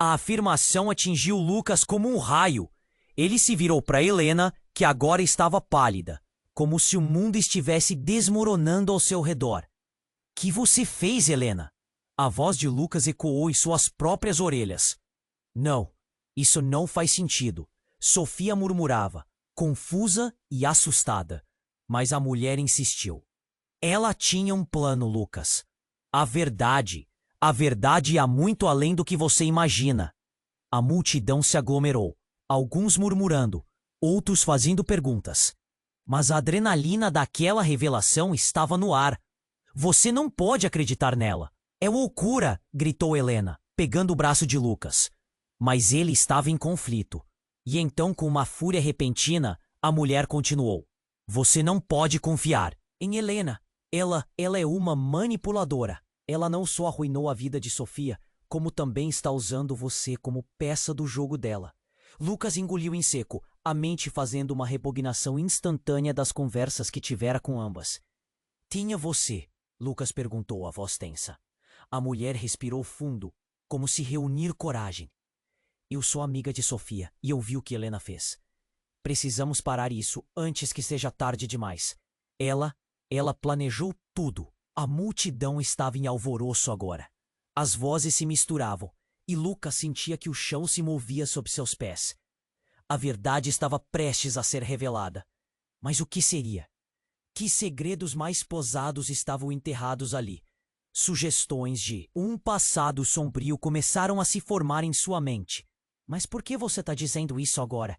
A afirmação atingiu Lucas como um raio. Ele se virou para Helena, que agora estava pálida, como se o mundo estivesse desmoronando ao seu redor. Que você fez, Helena? A voz de Lucas ecoou em suas próprias orelhas. Não, isso não faz sentido. Sofia murmurava, confusa e assustada. Mas a mulher insistiu. Ela tinha um plano, Lucas. A verdade ia muito além do que você imagina. A multidão se aglomerou, alguns murmurando, outros fazendo perguntas. Mas a adrenalina daquela revelação estava no ar. Você não pode acreditar nela. É loucura, gritou Helena, pegando o braço de Lucas. Mas ele estava em conflito. E então, com uma fúria repentina, a mulher continuou. Você não pode confiar em Helena. Ela é uma manipuladora. Ela não só arruinou a vida de Sofia, como também está usando você como peça do jogo dela. Lucas engoliu em seco, a mente fazendo uma repugnação instantânea das conversas que tivera com ambas. Tinha você? Lucas perguntou, a voz tensa. A mulher respirou fundo, como se reunir coragem. Eu sou amiga de Sofia e eu vi o que Helena fez. Precisamos parar isso antes que seja tarde demais. Ela planejou tudo. A multidão estava em alvoroço agora. As vozes se misturavam e Lucas sentia que o chão se movia sob seus pés. A verdade estava prestes a ser revelada. Mas o que seria? Que segredos mais pesados estavam enterrados ali? Sugestões de um passado sombrio começaram a se formar em sua mente. Mas por que você está dizendo isso agora?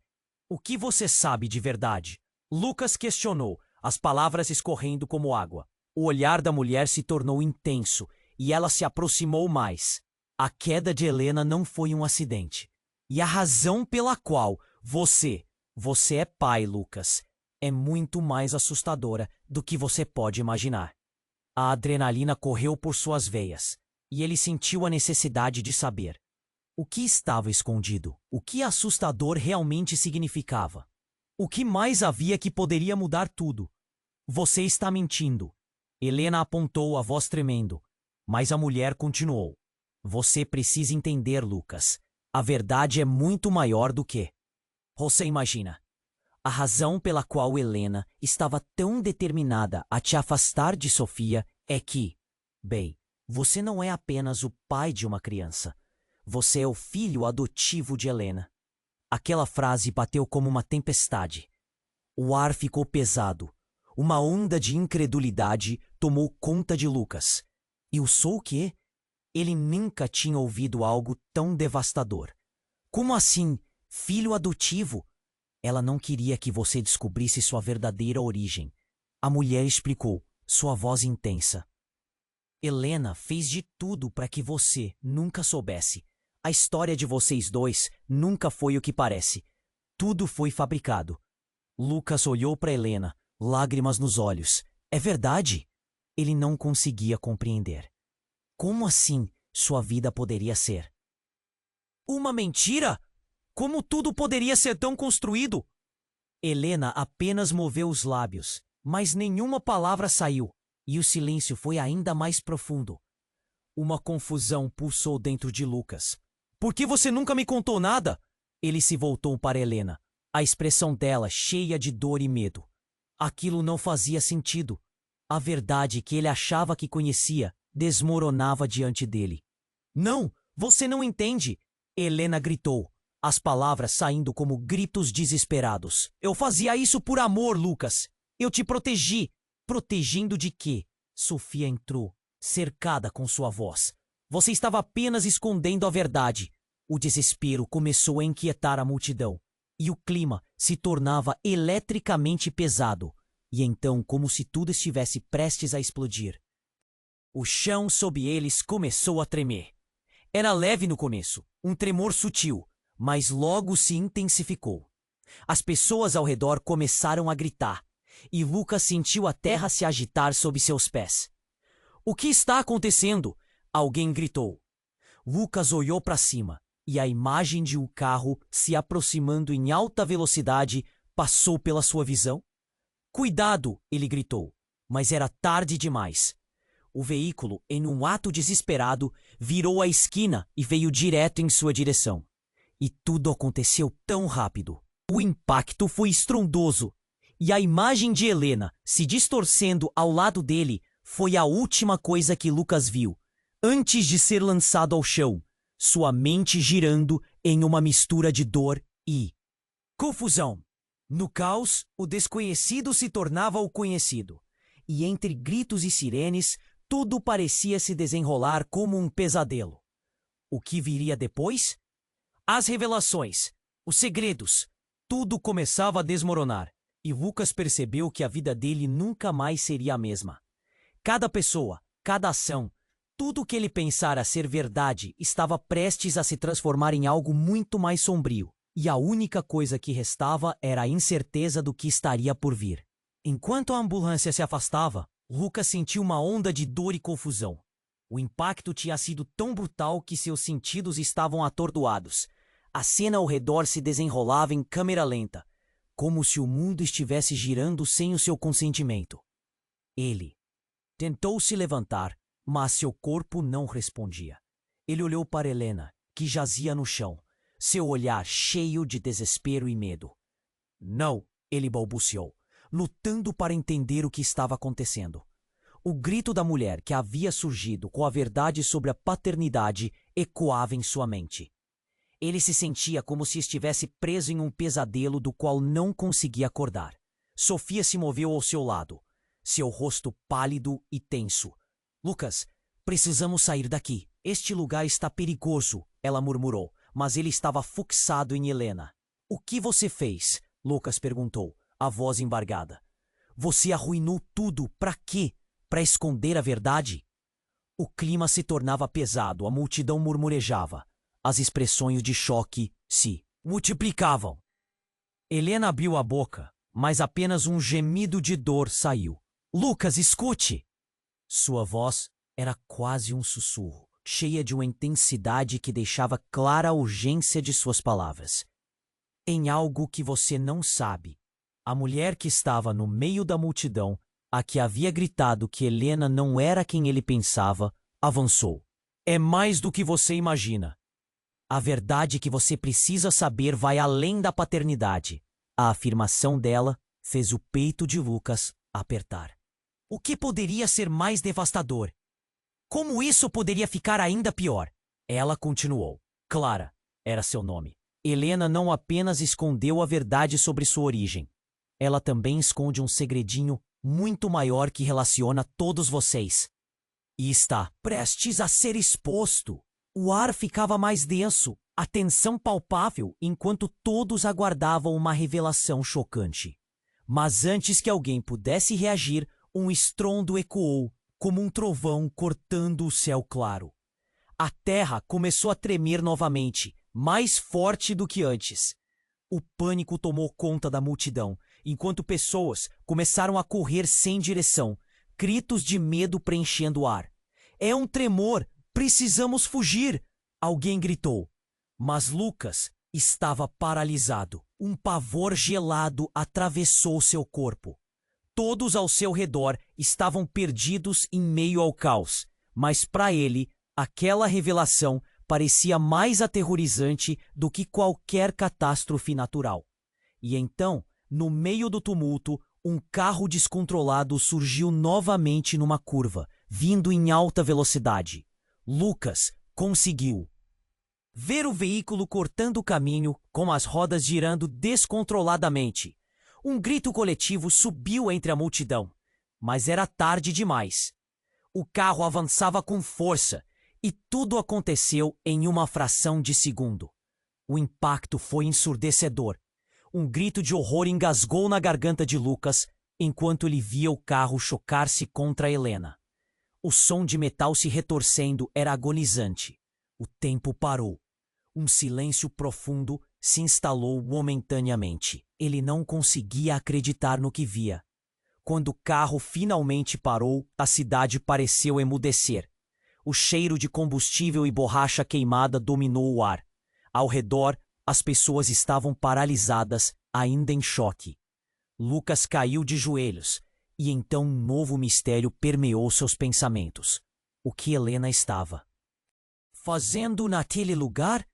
O que você sabe de verdade? Lucas questionou, as palavras escorrendo como água. O olhar da mulher se tornou intenso e ela se aproximou mais. A queda de Helena não foi um acidente. E a razão pela qual Você é pai, Lucas. É muito mais assustadora do que você pode imaginar. A adrenalina correu por suas veias, e ele sentiu a necessidade de saber. O que estava escondido? O que assustador realmente significava? O que mais havia que poderia mudar tudo? Você está mentindo. Helena apontou, a voz tremendo, mas a mulher continuou. Você precisa entender, Lucas. A verdade é muito maior do que você imagina. A razão pela qual Helena estava tão determinada a te afastar de Sofia é que, bem, você não é apenas o pai de uma criança. Você é o filho adotivo de Helena. Aquela frase bateu como uma tempestade. O ar ficou pesado. Uma onda de incredulidade tomou conta de Lucas. E o sou quê? Ele nunca tinha ouvido algo tão devastador. Como assim, filho adotivo? Ela não queria que você descobrisse sua verdadeira origem. A mulher explicou, sua voz intensa. Helena fez de tudo para que você nunca soubesse. A história de vocês dois nunca foi o que parece. Tudo foi fabricado. Lucas olhou para Helena, lágrimas nos olhos. É verdade? Ele não conseguia compreender. Como assim sua vida poderia ser uma mentira? Como tudo poderia ser tão construído? Helena apenas moveu os lábios, mas nenhuma palavra saiu, e o silêncio foi ainda mais profundo. Uma confusão pulsou dentro de Lucas. Por que você nunca me contou nada? Ele se voltou para Helena, a expressão dela cheia de dor e medo. Aquilo não fazia sentido. A verdade que ele achava que conhecia desmoronava diante dele. Não, você não entende! Helena gritou, as palavras saindo como gritos desesperados. Eu fazia isso por amor, Lucas. Eu te protegi. Protegendo de quê? Sofia entrou, cercada com sua voz. Você estava apenas escondendo a verdade. O desespero começou a inquietar a multidão, e o clima se tornava eletricamente pesado. E então, como se tudo estivesse prestes a explodir, o chão sob eles começou a tremer. Era leve no começo, um tremor sutil, mas logo se intensificou. As pessoas ao redor começaram a gritar, e Lucas sentiu a terra se agitar sob seus pés. O que está acontecendo? Alguém gritou. Lucas olhou para cima, e a imagem de um carro se aproximando em alta velocidade passou pela sua visão. Cuidado! Ele gritou, mas era tarde demais. O veículo, em um ato desesperado, virou a esquina e veio direto em sua direção. E tudo aconteceu tão rápido. O impacto foi estrondoso, e a imagem de Helena se distorcendo ao lado dele foi a última coisa que Lucas viu, antes de ser lançado ao chão, sua mente girando em uma mistura de dor e confusão. No caos, o desconhecido se tornava o conhecido, e entre gritos e sirenes, tudo parecia se desenrolar como um pesadelo. O que viria depois? As revelações, os segredos, tudo começava a desmoronar, e Lucas percebeu que a vida dele nunca mais seria a mesma. Cada pessoa, cada ação, tudo o que ele pensara ser verdade estava prestes a se transformar em algo muito mais sombrio, e a única coisa que restava era a incerteza do que estaria por vir. Enquanto a ambulância se afastava, Lucas sentiu uma onda de dor e confusão. O impacto tinha sido tão brutal que seus sentidos estavam atordoados. A cena ao redor se desenrolava em câmera lenta, como se o mundo estivesse girando sem o seu consentimento. Ele tentou se levantar, mas seu corpo não respondia. Ele olhou para Helena, que jazia no chão, seu olhar cheio de desespero e medo. Não, ele balbuciou, lutando para entender o que estava acontecendo. O grito da mulher que havia surgido com a verdade sobre a paternidade ecoava em sua mente. Ele se sentia como se estivesse preso em um pesadelo do qual não conseguia acordar. Sofia se moveu ao seu lado, seu rosto pálido e tenso. Lucas, precisamos sair daqui. Este lugar está perigoso, ela murmurou, mas ele estava fixado em Helena. O que você fez? Lucas perguntou, a voz embargada. Você arruinou tudo. Para quê? Para esconder a verdade? O clima se tornava pesado, a multidão murmurejava. As expressões de choque se multiplicavam. Helena abriu a boca, mas apenas um gemido de dor saiu. Lucas, escute! Sua voz era quase um sussurro, cheia de uma intensidade que deixava clara a urgência de suas palavras. Em algo que você não sabe, a mulher que estava no meio da multidão, a que havia gritado que Helena não era quem ele pensava, avançou. É mais do que você imagina. A verdade que você precisa saber vai além da paternidade. A afirmação dela fez o peito de Lucas apertar. O que poderia ser mais devastador? Como isso poderia ficar ainda pior? Ela continuou. Clara era seu nome. Helena não apenas escondeu a verdade sobre sua origem. Ela também esconde um segredinho muito maior que relaciona todos vocês. E está prestes a ser exposto. O ar ficava mais denso, a tensão palpável, enquanto todos aguardavam uma revelação chocante. Mas antes que alguém pudesse reagir, um estrondo ecoou, como um trovão cortando o céu claro. A terra começou a tremer novamente, mais forte do que antes. O pânico tomou conta da multidão, enquanto pessoas começaram a correr sem direção, gritos de medo preenchendo o ar. É um tremor! Precisamos fugir! Alguém gritou. Mas Lucas estava paralisado. Um pavor gelado atravessou seu corpo. Todos ao seu redor estavam perdidos em meio ao caos, mas para ele, aquela revelação parecia mais aterrorizante do que qualquer catástrofe natural. E então, no meio do tumulto, um carro descontrolado surgiu novamente numa curva, vindo em alta velocidade. Lucas conseguiu ver o veículo cortando o caminho, com as rodas girando descontroladamente. Um grito coletivo subiu entre a multidão, mas era tarde demais. O carro avançava com força e tudo aconteceu em uma fração de segundo. O impacto foi ensurdecedor. Um grito de horror engasgou na garganta de Lucas enquanto ele via o carro chocar-se contra Helena. O som de metal se retorcendo era agonizante. O tempo parou. Um silêncio profundo se instalou momentaneamente. Ele não conseguia acreditar no que via. Quando o carro finalmente parou, a cidade pareceu emudecer. O cheiro de combustível e borracha queimada dominou o ar. Ao redor, as pessoas estavam paralisadas, ainda em choque. Lucas caiu de joelhos, e então um novo mistério permeou seus pensamentos. O que Helena estava fazendo naquele lugar?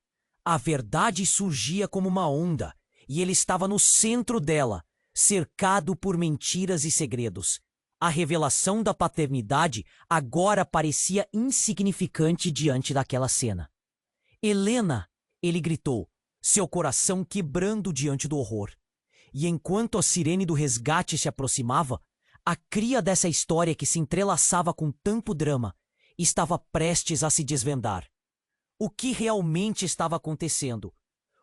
A verdade surgia como uma onda, e ele estava no centro dela, cercado por mentiras e segredos. A revelação da paternidade agora parecia insignificante diante daquela cena. Helena! Ele gritou, seu coração quebrando diante do horror. E enquanto a sirene do resgate se aproximava, a cria dessa história que se entrelaçava com tanto drama estava prestes a se desvendar. O que realmente estava acontecendo?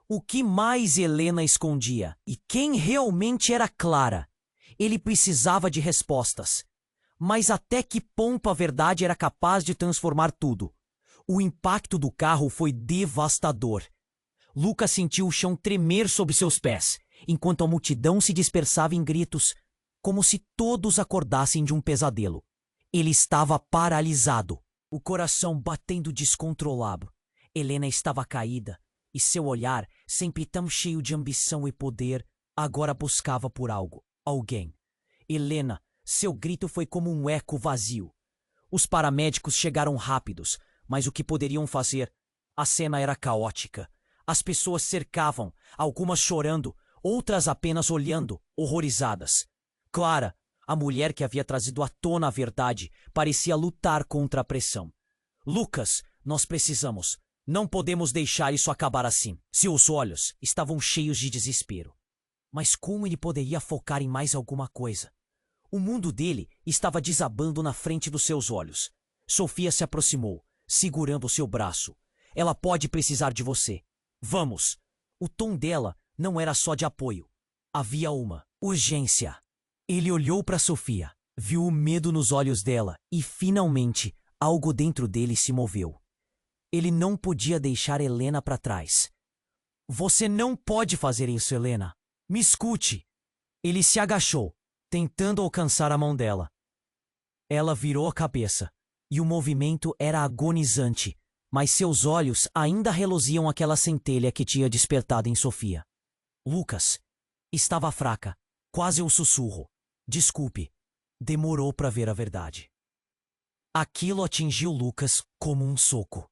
O que mais Helena escondia? E quem realmente era Clara? Ele precisava de respostas. Mas até que ponto a verdade era capaz de transformar tudo? O impacto do carro foi devastador. Lucas sentiu o chão tremer sob seus pés, enquanto a multidão se dispersava em gritos, como se todos acordassem de um pesadelo. Ele estava paralisado, o coração batendo descontrolado. Helena estava caída, e seu olhar, sempre tão cheio de ambição e poder, agora buscava por algo, alguém. Helena, seu grito foi como um eco vazio. Os paramédicos chegaram rápidos, mas o que poderiam fazer? A cena era caótica. As pessoas cercavam, algumas chorando, outras apenas olhando, horrorizadas. Clara, a mulher que havia trazido à tona a verdade, parecia lutar contra a pressão. Lucas, nós precisamos. Não podemos deixar isso acabar assim. Seus olhos estavam cheios de desespero. Mas como ele poderia focar em mais alguma coisa? O mundo dele estava desabando na frente dos seus olhos. Sofia se aproximou, segurando seu braço. Ela pode precisar de você. Vamos! O tom dela não era só de apoio. Havia uma urgência. Ele olhou para Sofia, viu o medo nos olhos dela e, finalmente, algo dentro dele se moveu. Ele não podia deixar Helena para trás. Você não pode fazer isso, Helena. Me escute. Ele se agachou, tentando alcançar a mão dela. Ela virou a cabeça, e o movimento era agonizante, mas seus olhos ainda reluziam aquela centelha que tinha despertado em Sofia. Lucas estava fraca, quase um sussurro. Desculpe, demorou para ver a verdade. Aquilo atingiu Lucas como um soco.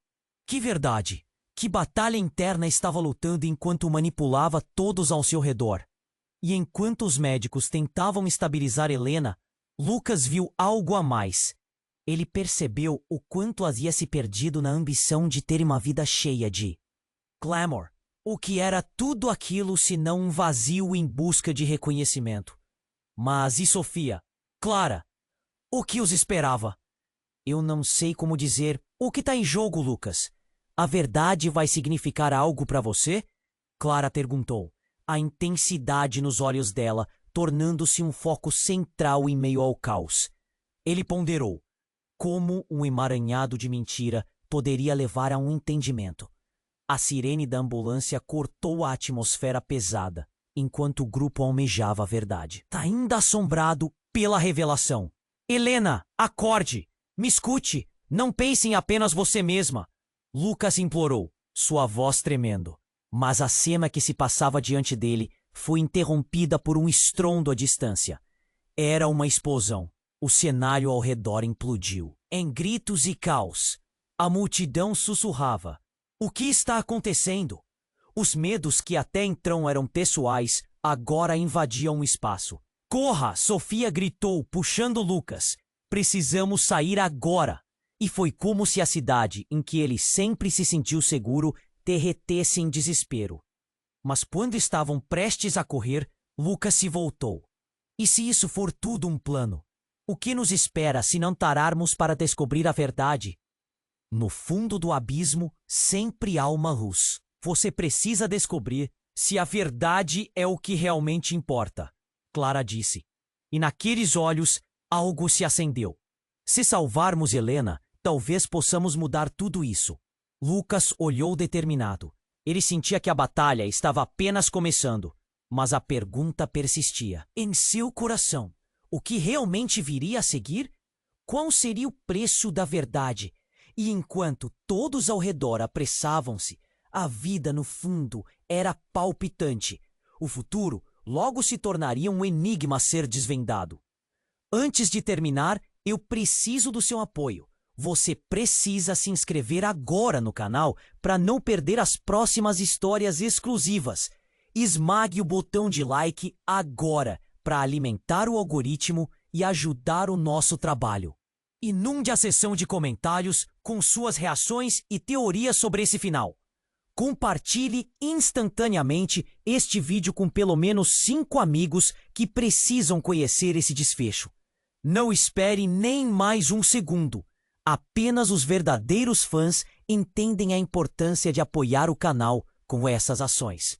Que verdade? Que batalha interna estava lutando enquanto manipulava todos ao seu redor? E enquanto os médicos tentavam estabilizar Helena, Lucas viu algo a mais. Ele percebeu o quanto havia se perdido na ambição de ter uma vida cheia de glamour. O que era tudo aquilo senão um vazio em busca de reconhecimento. Mas e Sofia? Clara? O que os esperava? Eu não sei como dizer. O que está em jogo, Lucas? A verdade vai significar algo para você? Clara perguntou, a intensidade nos olhos dela tornando-se um foco central em meio ao caos. Ele ponderou. Como um emaranhado de mentira poderia levar a um entendimento? A sirene da ambulância cortou a atmosfera pesada, enquanto o grupo almejava a verdade. Ainda assombrado pela revelação. Helena, acorde! Me escute! Não pense em apenas você mesma! Lucas implorou, sua voz tremendo. Mas a cena que se passava diante dele foi interrompida por um estrondo à distância. Era uma explosão. O cenário ao redor implodiu. Em gritos e caos, a multidão sussurrava. O que está acontecendo? Os medos que até então eram pessoais agora invadiam o espaço. Corra! Sofia gritou, puxando Lucas. Precisamos sair agora! E foi como se a cidade, em que ele sempre se sentiu seguro, derretesse em desespero. Mas quando estavam prestes a correr, Lucas se voltou. E se isso for tudo um plano? O que nos espera se não pararmos para descobrir a verdade? No fundo do abismo, sempre há uma luz. Você precisa descobrir se a verdade é o que realmente importa, Clara disse. E naqueles olhos, algo se acendeu. Se salvarmos Helena, talvez possamos mudar tudo isso. Lucas olhou determinado. Ele sentia que a batalha estava apenas começando, mas a pergunta persistia. Em seu coração, o que realmente viria a seguir? Qual seria o preço da verdade? E enquanto todos ao redor apressavam-se, a vida no fundo era palpitante. O futuro logo se tornaria um enigma a ser desvendado. Antes de terminar, eu preciso do seu apoio. Você precisa se inscrever agora no canal para não perder as próximas histórias exclusivas. Esmague o botão de like agora para alimentar o algoritmo e ajudar o nosso trabalho. Inunde a seção de comentários com suas reações e teorias sobre esse final. Compartilhe instantaneamente este vídeo com pelo menos 5 amigos que precisam conhecer esse desfecho. Não espere nem mais um segundo. Apenas os verdadeiros fãs entendem a importância de apoiar o canal com essas ações.